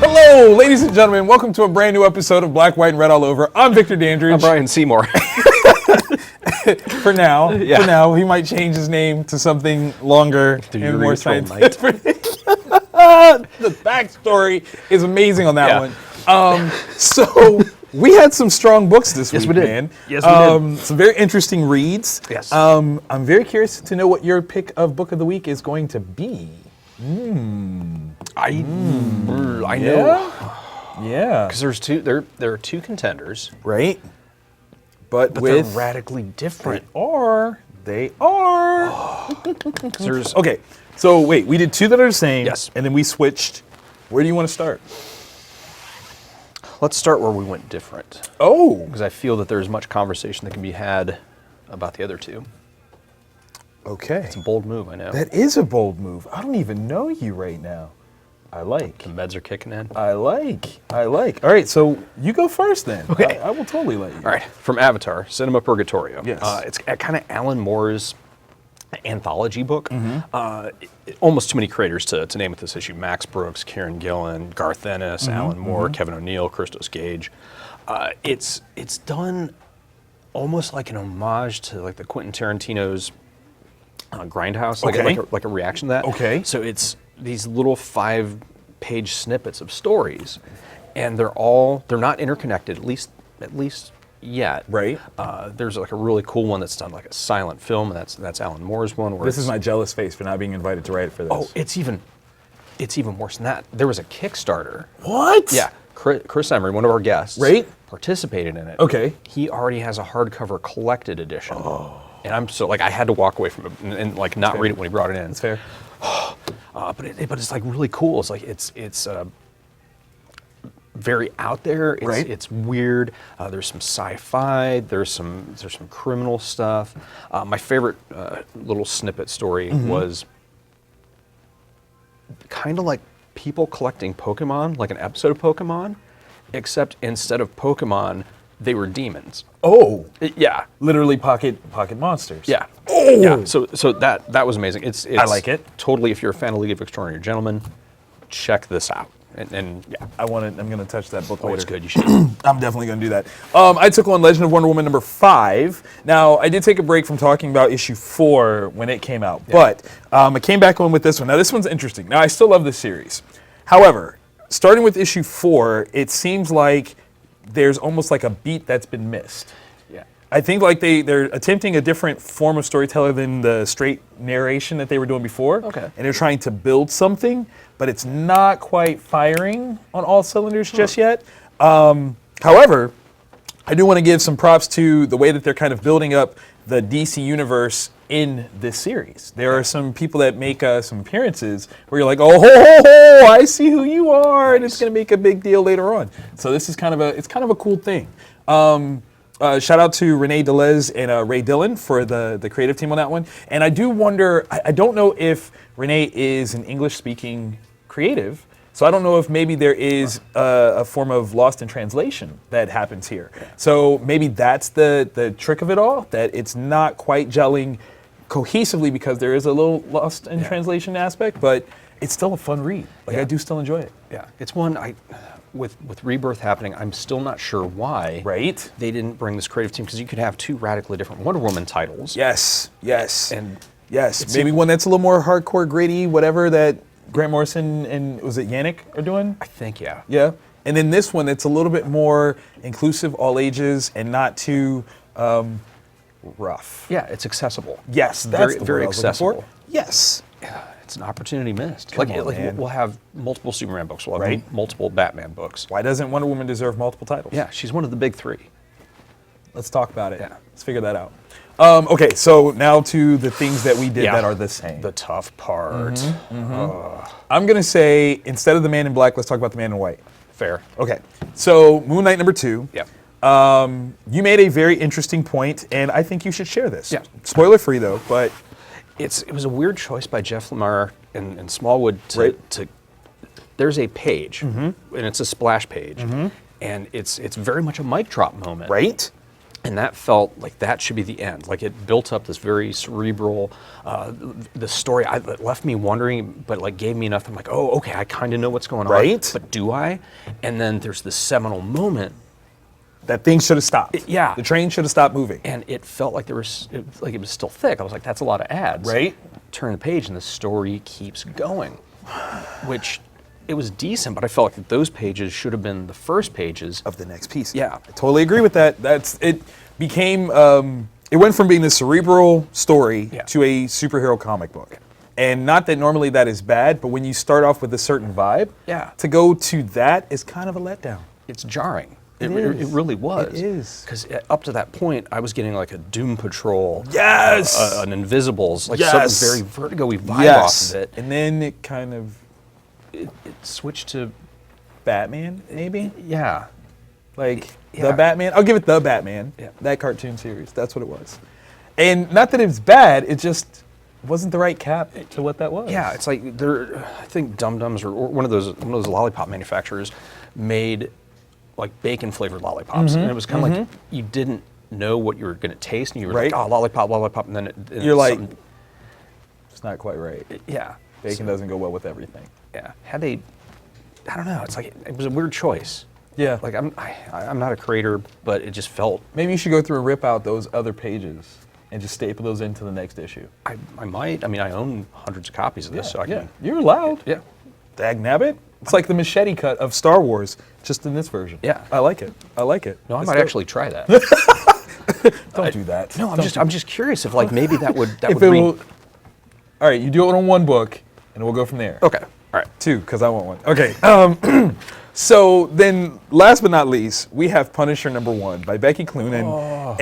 Hello, ladies and gentlemen. Welcome to a brand new episode of Black, White, and Red All Over. I'm Victor Dandridge. I'm Ryan Seymore. For now, he might change his name to something longer and more scientific. The backstory is amazing on that one. So we had some strong books this week, man. Yes, we did. Some very interesting reads. Yes. I'm very curious to know what your pick of book of the week is going to be. I know. Yeah. Because there's two. There are two contenders, Right. But they're radically different. They are. There's Okay, so wait, we did two that are the same. Yes. And then we switched. Where do you want to start? Let's start where we went different, Oh. because I feel that there's much conversation that can be had about the other two. Okay. It's a bold move, I know. That is a bold move. I don't even know you right now. I like. The meds are kicking in. I like. All right, so you go first then. Okay. I will totally let you. All right, from Avatar, Cinema Purgatorio. Yes. It's kind of Alan Moore's anthology book. Almost too many creators to name with this issue. Max Brooks, Kieran Gillen, Garth Ennis, Alan Moore, Kevin O'Neill, Christos Gage. It's done almost like an homage to like the Quentin Tarantino's Grindhouse, like a reaction to that. Okay. So it's these little 5-page snippets of stories, and they're not interconnected, at least yet. Right. There's like a really cool one that's done like a silent film, and that's Alan Moore's one. Where This is my jealous face for not being invited to write for this. Oh, it's even worse than that. There was a Kickstarter. What? Yeah, Chris Emery, one of our guests, Right. participated in it. Okay. He already has a hardcover collected edition. Oh. And I'm so like I had to walk away from it and like not read it when he brought it in. That's fair. But it's like really cool. It's like it's very out there. It's weird. There's some sci-fi. There's some criminal stuff. My favorite little snippet story was kind of like people collecting Pokemon, like an episode of Pokemon, except instead of Pokemon, they were demons. Oh. Yeah. Literally pocket monsters. Yeah. Oh. Yeah. So that was amazing. It's I like it. Totally. If you're a fan of League of Extraordinary Gentlemen, check this out. And yeah. I'm going to touch that book later. It's good. You should. I'm definitely going to do that. I took on Legend of Wonder Woman number 5. Now, I did take a break from talking about issue 4 when it came out, but I came back on with this one. Now, this one's interesting. Now, I still love this series. However, starting with issue 4, it seems like there's almost like a beat that's been missed. Yeah. I think like they're attempting a different form of storyteller than the straight narration that they were doing before. Okay. And they're trying to build something, but it's not quite firing on all cylinders just yet. However, I do want to give some props to the way that they're kind of building up the DC universe in this series. There are some people that make some appearances where you're like, oh, ho, ho, ho, I see who you are, and it's going to make a big deal later on. So this is kind of a cool thing. Shout out to Renee Delez and Ray Dillon for the creative team on that one. And I do wonder, I don't know if Renee is an English-speaking creative, so I don't know if maybe there is a form of lost in translation that happens here. So maybe that's the trick of it all, that it's not quite gelling cohesively because there is a little lost in translation aspect, but it's still a fun read. I do still enjoy it. Yeah. It's one with Rebirth happening, I'm still not sure why they didn't bring this creative team, because you could have two radically different Wonder Woman titles. Yes. And Maybe one that's a little more hardcore, gritty, whatever that Grant Morrison and was it Yannick are doing? I think, yeah. Yeah. And then this one that's a little bit more inclusive, all ages, and not too rough. Yeah, it's accessible. Yes, that's very accessible. Yes. Yeah, it's an opportunity missed. Come on, man. We'll have multiple Superman books. We'll have multiple Batman books. Why doesn't Wonder Woman deserve multiple titles? Yeah, she's one of the big 3. Let's talk about it. Yeah. Let's figure that out. Okay, so now to the things that we did that are the same. The tough part. I'm going to say, instead of the Man in Black, let's talk about the Man in White. Fair. Okay, so Moon Knight number 2. Yeah. You made a very interesting point, and I think you should share this. Yeah. Spoiler free though, but it was a weird choice by Jeff Lemire and Smallwood to there's a page, and it's a splash page, and it's very much a mic drop moment. Right. And that felt like that should be the end. Like it built up this very cerebral, the story that left me wondering, but like gave me enough. I'm like, oh, okay, I kind of know what's going on. Right. But do I? And then there's this seminal moment. That thing should have stopped. Yeah. The train should have stopped moving. And it felt like it was still thick. I was like, that's a lot of ads. Right. Turn the page and the story keeps going, which it was decent, but I felt like those pages should have been the first pages Of the next piece. Yeah. I totally agree with that. It became, it went from being a cerebral story Yeah. to a superhero comic book. And not that normally that is bad, but when you start off with a certain vibe, Yeah. to go to that is kind of a letdown. It's jarring. It It is. really was. It is. Because up to that point, I was getting like a Doom Patrol, Yes! an Invisibles, like Yes! something very Vertigo-y vibe off of it. And then it kind of It switched to, Batman, maybe? yeah. Like Yeah. the Batman. I'll give it the Batman. Yeah. That cartoon series. That's what it was. And not that it's bad, it just wasn't the right cap to what that was. Yeah, it's like I think Dum Dums or one of those lollipop manufacturers made like bacon flavored lollipops, and it was kind of like you didn't know what you were going to taste, and you were Right. like, oh, lollipop, and then You're like, something- it's not quite right. yeah, Bacon So, doesn't go well with everything. yeah. Had they, I don't know. It's like it was a weird choice. Yeah. Like I'm not a creator, but it just felt Maybe you should go through and rip out those other pages and just staple those into the next issue. I might. I mean, I own hundreds of copies of this, so I yeah. can. You're allowed. Yeah. Dagnabbit. It's like the machete cut of Star Wars, just in this version. Yeah. I like it. I like it. No, I Let's might go. actually try that. Don't do that. No, Don't I'm just curious if like maybe that would if it will. All right, you do it on one book, and we'll go from there. Okay. All right. Two, because I want one. Okay. So then, last but not least, we have Punisher #1 by Becky Cloonan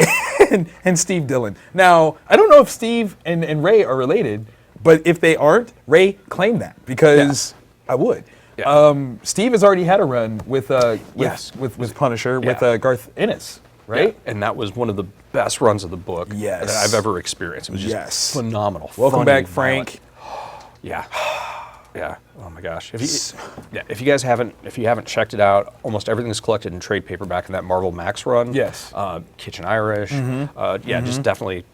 and Steve Dillon. Now, I don't know if Steve and Ray are related, but if they aren't, Ray claimed that because I would. Yeah. Steve has already had a run with Yes. with Punisher with Yeah. Garth Ennis, right? Yeah, and that was one of the best runs of the book Yes. that I've ever experienced. It was just Yes. phenomenal. Welcome funny, back, Frank. violent. Yeah. Yeah. Oh my gosh. If you guys haven't checked it out, almost everything's collected in trade paperback in that Marvel Max run. Yes. Kitchen Irish. Just definitely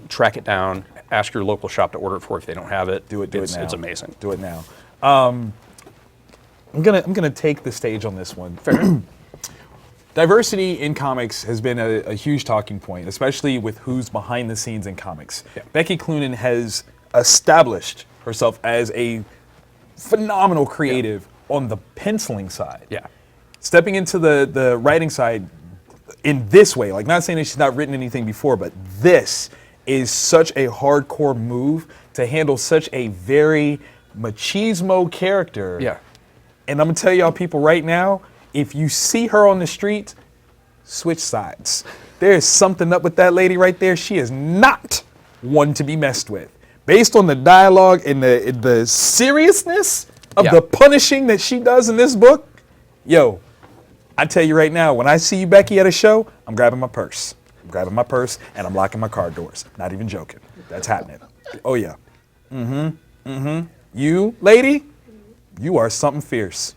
track it down. Ask your local shop to order it for if they don't have it. Do it now. It's amazing. Do it now. I'm gonna take the stage on this one. Fair. Diversity in comics has been a huge talking point, especially with who's behind the scenes in comics. Yeah. Becky Cloonan has established herself as a phenomenal creative on the penciling side. Yeah. Stepping into the writing side in this way, like not saying that she's not written anything before, but this is such a hardcore move to handle such a very machismo character. Yeah. And I'm gonna tell y'all people right now, if you see her on the street, switch sides. There is something up with that lady right there. She is not one to be messed with. Based on the dialogue and the seriousness of Yeah. the punishing that she does in this book, yo, I tell you right now, when I see you, Becky, at a show, I'm grabbing my purse. I'm grabbing my purse and I'm locking my car doors. Not even joking. That's happening. Oh yeah. You, lady, you are something fierce.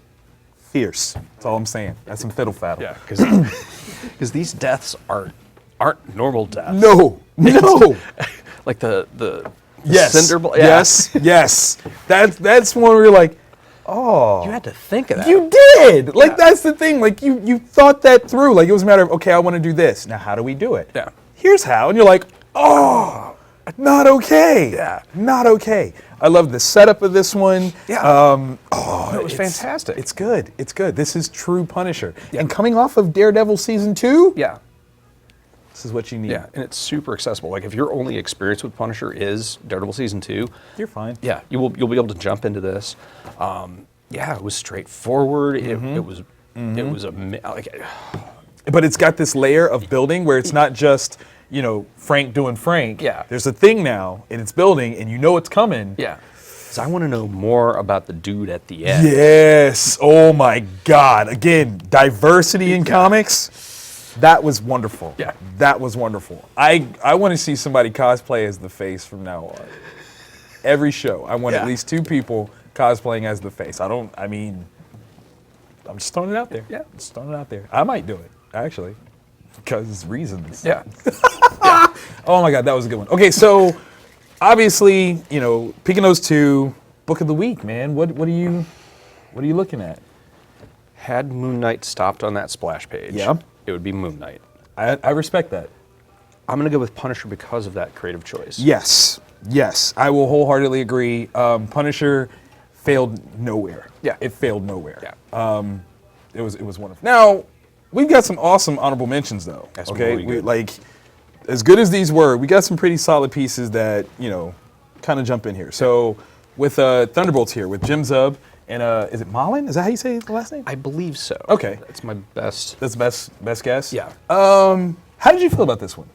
Fierce. That's all I'm saying. That's some fiddle faddle. Yeah. Because these deaths aren't normal deaths. No. Like the Yes. cinder ball. Yeah. Yes. That's one where you're like, oh. You had to think of that. You did. Like Yeah. that's the thing. Like you thought that through. Like it was a matter of, okay, I want to do this. Now how do we do it? Yeah. Here's how. And you're like, oh, not okay. Yeah. Not okay. I love the setup of this one. Yeah. It was it's fantastic. It's good. It's good. This is true Punisher. And coming off of Daredevil season 2, Yeah. this is what you need. Yeah, and it's super accessible. Like if your only experience with Punisher is Daredevil season 2, You're fine. yeah, you'll be able to jump into this. It was straightforward. It was like But it's got this layer of building where it's not just, Frank doing Frank. Yeah. There's a thing now, and it's building, and you know it's coming. yeah. So I want to know more about the dude at the end. Yes. Oh my God. Again, diversity in comics. That was wonderful. Yeah. That was wonderful. I want to see somebody cosplay as the Face from now on. Every show, I want Yeah. at least 2 people cosplaying as the Face. I'm just throwing it out there. Yeah. Just throwing it out there. I might do it, actually. Because reasons. Yeah. Oh my God, that was a good one. Okay, so obviously, picking those two, book of the week, man. What are you looking at? Had Moon Knight stopped on that splash page, Yeah. it would be Moon Knight. I respect that. I'm going to go with Punisher because of that creative choice. Yes, I will wholeheartedly agree. Punisher failed nowhere. Yeah. It failed nowhere. Yeah. It was wonderful. Now, we've got some awesome honorable mentions, though. That's okay, really good. As good as these were, we got some pretty solid pieces that kind of jump in here. So, with Thunderbolts here, with Jim Zub and is it Malin? Is that how you say the last name? I believe so. Okay. That's my best. That's the best guess. Yeah. How did you feel about this one?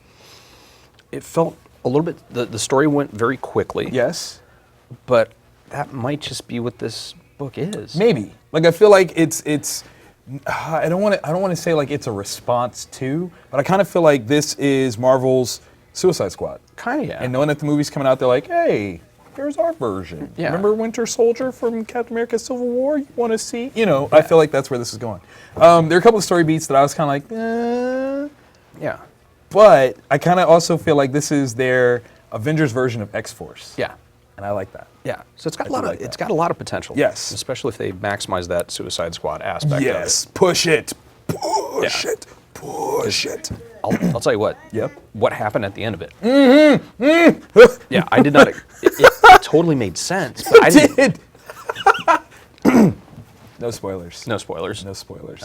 It felt a little bit. The story went very quickly. Yes. But that might just be what this book is. Maybe. I feel like it's. I don't want to say like it's a response to, but I kind of feel like this is Marvel's Suicide Squad. Kind of, yeah. And knowing that the movie's coming out, they're like, hey, here's our version. Yeah. Remember Winter Soldier from Captain America: Civil War? You want to see? I feel like that's where this is going. There are a couple of story beats that I was kind of like, Yeah. but I kind of also feel like this is their Avengers version of X-Force. Yeah. And I like that. Yeah. So it's got I do like it's that. got a lot of potential. Yes. Especially if they maximize that Suicide Squad aspect Yes, of it. push it. I'll tell you what. Yep. What happened at the end of it? Mm-hmm. Yeah, I did not. It totally made sense. But I didn't. No spoilers. No spoilers. No spoilers.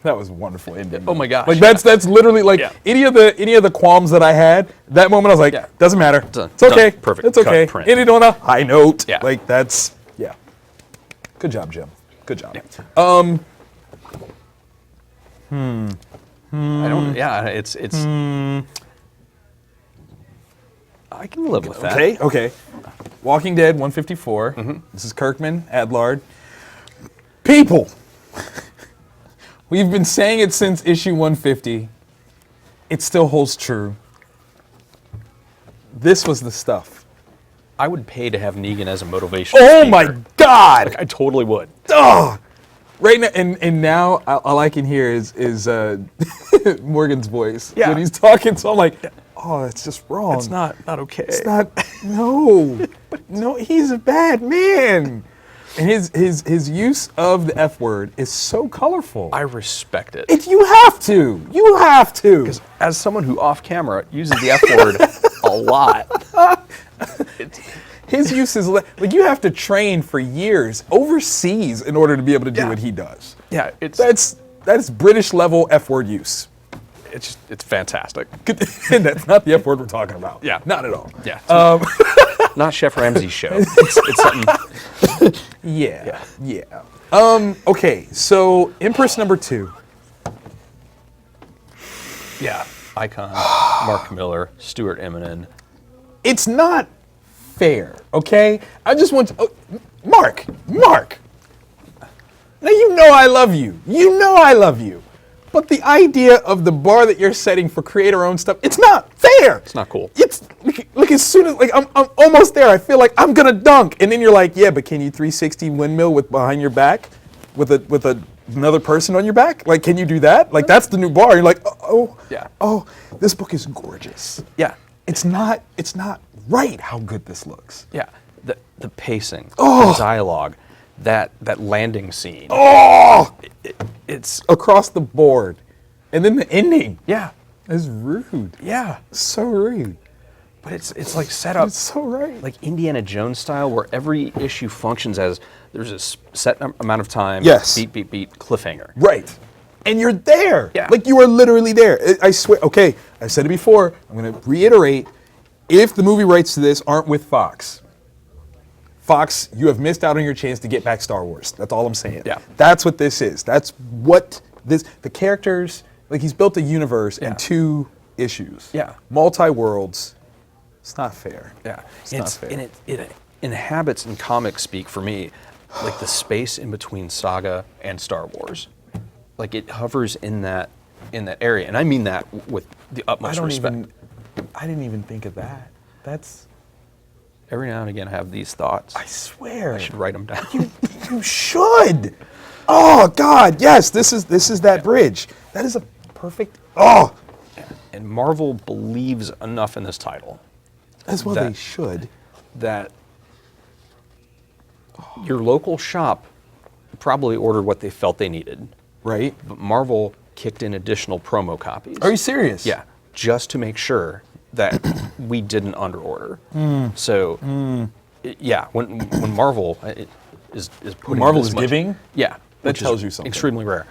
That was a wonderful ending. Oh my gosh. Like that's literally like Yeah. any of the qualms that I had. That moment I was like, Yeah. doesn't matter. Done. It's okay. Done. Perfect. It's Cut, okay. print. Ended on a high note. Yeah. Like that's yeah. Good job, Jim. Good job. Yeah. I don't. Yeah. It's. I can live with that. Okay. Walking Dead 154. This is Kirkman, Adlard. People. We've been saying it since issue 150. It still holds true. This was the stuff. I would pay to have Negan as a motivational Oh speaker. my God! I totally would. Oh! Right now, and now all I can hear is Morgan's voice Yeah. when he's talking. So I'm like, oh, that's just wrong. It's not okay. It's not. No, no. He's a bad man, and his use of the F word is so colorful. I respect it. You have to. You have to. Because as someone who off camera uses the F word a lot, His use is like you have to train for years overseas in order to be able to do Yeah. what he does. yeah, it's That's British level F word use. it's fantastic. And that's not the F word we're talking about. Yeah. Not at all. Yeah, not Chef Ramsay's show. It's something. Yeah. Okay, so Empress number 2. Yeah, Icon, Mark Miller, Stuart Eminem. It's not fair, okay? I just want to... Oh, Mark! Now you know I love you. You know I love you. But the idea of the bar that you're setting for creator-owned stuff, it's not fair. It's not cool. It's look as soon as like I'm almost there. I feel like I'm gonna dunk, and then you're like, yeah, but can you 360 windmill with behind your back, with another person on your back? Like, can you do that? Like that's the new bar. You're like, Yeah. Oh, this book is gorgeous. Yeah, It's not right how good this looks. yeah. The pacing, the dialogue, that landing scene. Oh, It's across the board, and then the ending yeah, is rude. yeah. So rude. But it's like set up It's so right. like Indiana Jones style, where every issue functions as there's a set amount of time. Yes. Beat, cliffhanger. Right. And you're there. Yeah. Like you are literally there. I swear. Okay, I've said it before. I'm going to reiterate. If the movie rights to this aren't with Fox, you have missed out on your chance to get back Star Wars. That's all I'm saying. Yeah. That's what this is. That's what the characters, like he's built a universe Yeah. in 2 issues. Yeah. Multi-worlds. It's not fair. Yeah, It's not fair. And it inhabits in comic speak for me, like the space in between Saga and Star Wars. Like it hovers in that area, and I mean that with the utmost respect. I didn't even think of that. That's. Every now and again, I have these thoughts. I swear. I should write them down. You should. Oh God, yes. This is that bridge. That is a perfect Oh, And Marvel believes enough in this title as well That- they should. that your local shop probably ordered what they felt they needed, Right? but Marvel kicked in additional promo copies. Are you serious? Yeah, just to make sure that we didn't underorder. So, yeah, when Marvel is putting Marvel this is much- giving? yeah, That which is tells you something. Extremely rare.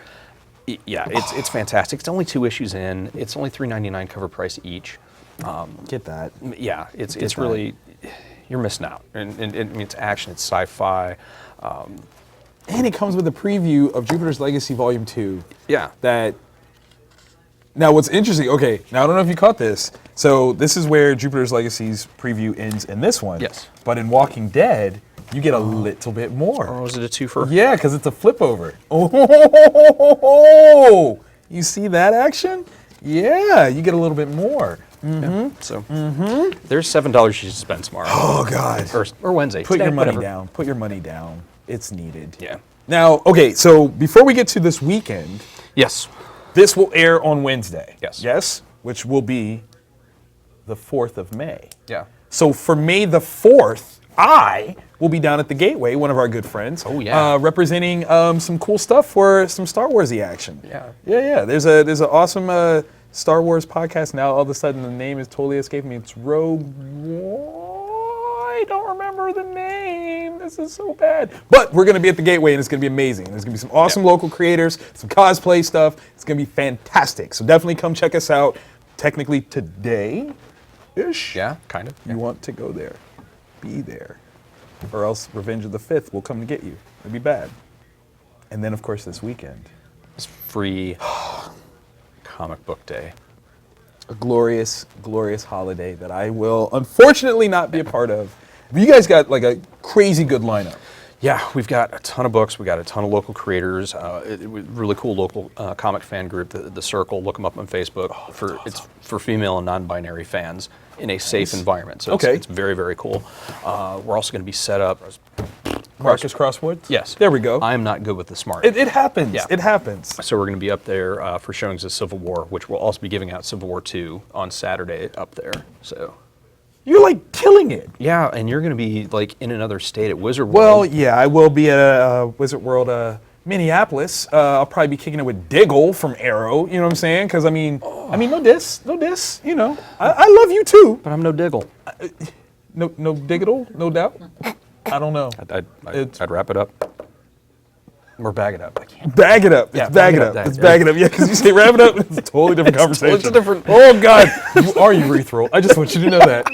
Yeah, it's fantastic. It's only 2 issues in. It's only $3.99 cover price each. Get that. Yeah, it's that. really, you're missing out. And I mean, it's action, it's sci-fi. And it comes with a preview of Jupiter's Legacy Volume 2. Yeah. That. Now, what's interesting, okay, now I don't know if you caught this. So, this is where Jupiter's Legacy's preview ends in this one. Yes. But in Walking Dead, you get a little bit Or more. was it a twofer? Yeah, because it's a flip over. Oh, you see that action? Yeah, you get a little bit more. Yeah. So there's $7 you should spend tomorrow. Oh, God. Or Wednesday. Put today, your money whatever. down. Put your money down. It's needed. Yeah. Now, okay, so before we get to this weekend, Yes. this will air on Wednesday. Yes. Yes? Which will be the 4th of May. Yeah. So for May the 4th, I will be down at the Gateway, one of our good friends. Oh, yeah. Representing some cool stuff for some Star Warsy action. Yeah. Yeah. There's an awesome Star Wars podcast now. All of a sudden, the name is totally escaping me. It's Rogue One. I don't remember the name. This is so bad. But we're going to be at the Gateway, and it's going to be amazing. There's going to be some awesome local creators, some cosplay stuff. It's going to be fantastic. So definitely come check us out. Technically today-ish. Yeah, kind of. You want to go there. Be there. Or else Revenge of the 5th will come to get you. It'd be bad. And then, of course, this weekend. It's free comic book day. A glorious, glorious holiday that I will unfortunately not be a part of. But you guys got like a crazy good lineup. Yeah, we've got a ton of books. We got a ton of local creators. Really cool local comic fan group, the Circle. Look them up on Facebook. It's for female and non-binary fans in a safe environment. So Okay. it's very, very cool. We're also going to be set up. Marcus Crosswoods? Yes. There we go. I am not good with the smart. It happens. Yeah. It happens. So we're going to be up there for showings of Civil War, which we'll also be giving out Civil War 2 on Saturday up there. So You're like killing it. yeah, and you're going to be like in another state at Wizard Well, World. yeah, I will be at Wizard World Minneapolis. I'll probably be kicking it with Diggle from Arrow. You know what I'm saying? Because I mean, no diss. You know, I love you too. But I'm no Diggle. No Diggle, no doubt. I don't know. I'd wrap it up. Or bag it up. I can't. Bag it up. Yeah, It's bag it up. that. It's bag it up. Yeah, because you say wrap it up, it's a totally different conversation. totally different. Oh God, you are urethral. I just want you to know that.